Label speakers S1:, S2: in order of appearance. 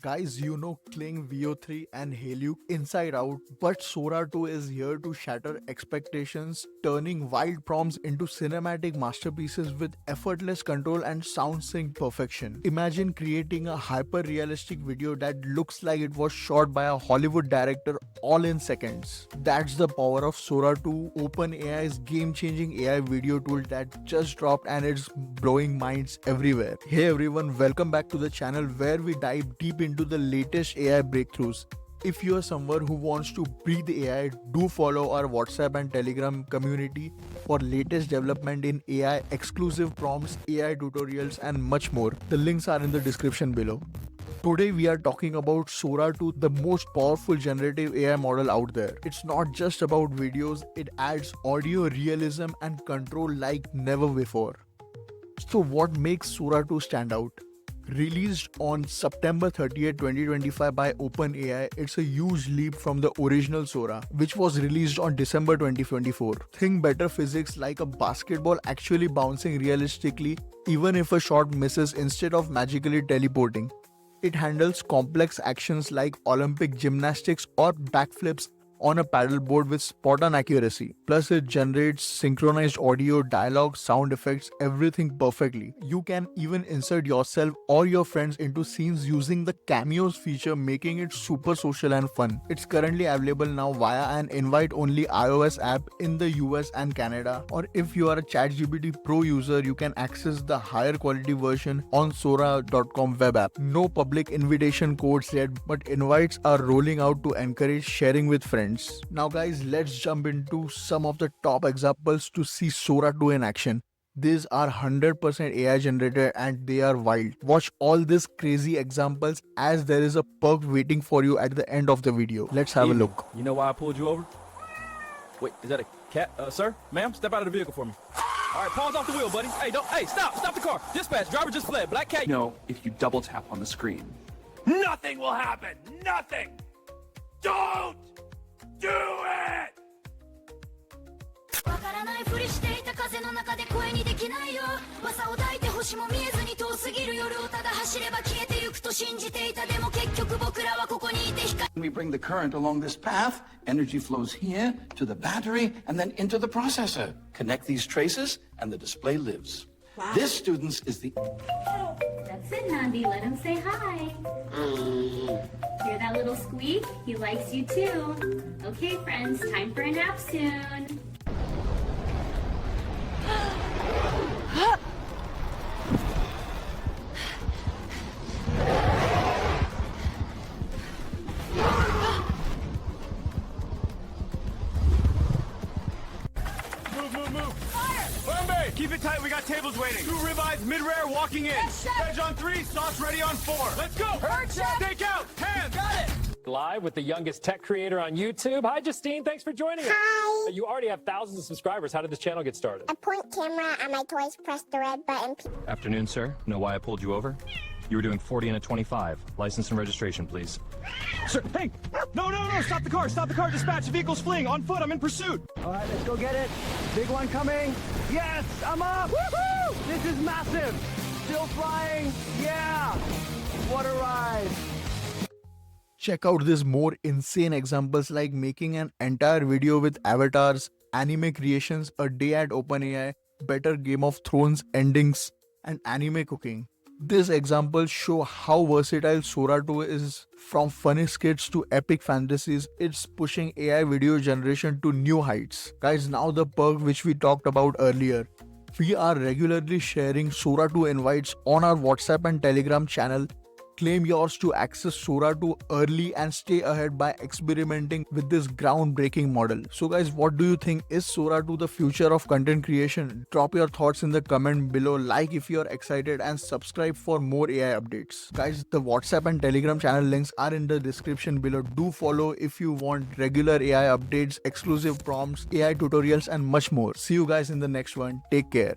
S1: Guys, you know Kling VO3 and Haluk inside out, but Sora 2 is here to shatter expectations, turning wild prompts into cinematic masterpieces with effortless control and sound sync perfection. Imagine creating a hyper-realistic video that looks like it was shot by a Hollywood director all in seconds. That's the power of Sora 2, OpenAI's game-changing AI video tool that just dropped and it's blowing minds everywhere. Hey everyone, welcome back to the channel where we dive deep into the latest AI breakthroughs. If you are someone who wants to breathe AI, do follow our WhatsApp and Telegram community for latest development in AI, exclusive prompts, AI tutorials and much more. The links are in the description below. Today we are talking about Sora 2, the most powerful generative AI model out there. It's not just about videos, it adds audio realism and control like never before. So what makes Sora 2 stand out? Released on September 30th, 2025 by OpenAI, it's a huge leap from the original Sora, which was released on December 2024. Think better physics like a basketball actually bouncing realistically even if a shot misses instead of magically teleporting. It handles complex actions like Olympic gymnastics or backflips on a paddleboard with spot-on accuracy. Plus it generates synchronized audio, dialogue, sound effects, everything perfectly. You can even insert yourself or your friends into scenes using the cameos feature, making it super social and fun. It's currently available now via an invite-only iOS app in the US and Canada, or if you are a ChatGPT Pro user, you can access the higher quality version on Sora.com web app. No public invitation codes yet, but invites are rolling out to encourage sharing with friends. Now guys, let's jump into some of the top examples to see Sora 2 in action. These are 100% AI generated and they are wild. Watch all these crazy examples as there is a perk waiting for you at the end of the video. Let's have a look.
S2: You know why I pulled you over? Wait, is that a cat? Sir? Ma'am, step out of the vehicle for me. All right, paws off the wheel, buddy. Hey, stop the car. Dispatch, driver just fled. Black cat.
S3: No, if you double tap on the screen.
S2: Nothing will happen. Nothing. Don't do it.
S4: わからないふりしていた風の中で声にできないよ噂を抱いて星も見えずに遠すぎる夜をただ走れば消えてゆくと信じていたでも結局僕らはここにいて光
S3: When we bring the current along this path, energy flows here to the battery and then into the processor. Connect these traces and the display lives. Wow. This, students, is the...
S5: That's it, Nandi. Let him say hi. Hear that little squeak? He likes you too. Okay, friends, time for a nap soon.
S2: Move. Bombay, keep it tight. We got tables waiting. 2 ribeyes, mid-rare, walking in.
S4: Yes, chef.
S2: Veg on 3, sauce ready on 4. Let's go.
S4: Heard, chef.
S2: Take out. Hands.
S4: Got it.
S6: Live with the youngest tech creator on YouTube. Hi, Justine. Thanks for joining us.
S7: Hi.
S6: You already have thousands of subscribers. How did this channel get started?
S7: A point camera on my toys, press the red button.
S8: Afternoon, sir. Know why I pulled you over? You were doing 40 and a 25. License and registration, please.
S2: Sir, hey. No. Stop the car. Dispatch. The vehicle's fleeing. On foot. I'm in pursuit.
S9: All right, let's go get it. Big one coming. Yes, I'm up. Woohoo! This is massive. Still flying. Yeah. What a ride.
S1: Check out these more insane examples like making an entire video with avatars, anime creations, a day at OpenAI, better Game of Thrones endings, and anime cooking. These examples show how versatile Sora 2 is. From funny skits to epic fantasies, it's pushing AI video generation to new heights. Guys, now the perk which we talked about earlier. We are regularly sharing Sora 2 invites on our WhatsApp and Telegram channel. Claim yours to access Sora 2 early and stay ahead by experimenting with this groundbreaking model. So guys, what do you think? Is Sora 2 the future of content creation? Drop your thoughts in the comment below, like if you are excited and subscribe for more AI updates. Guys, the WhatsApp and Telegram channel links are in the description below. Do follow if you want regular AI updates, exclusive prompts, AI tutorials and much more. See you guys in the next one. Take care.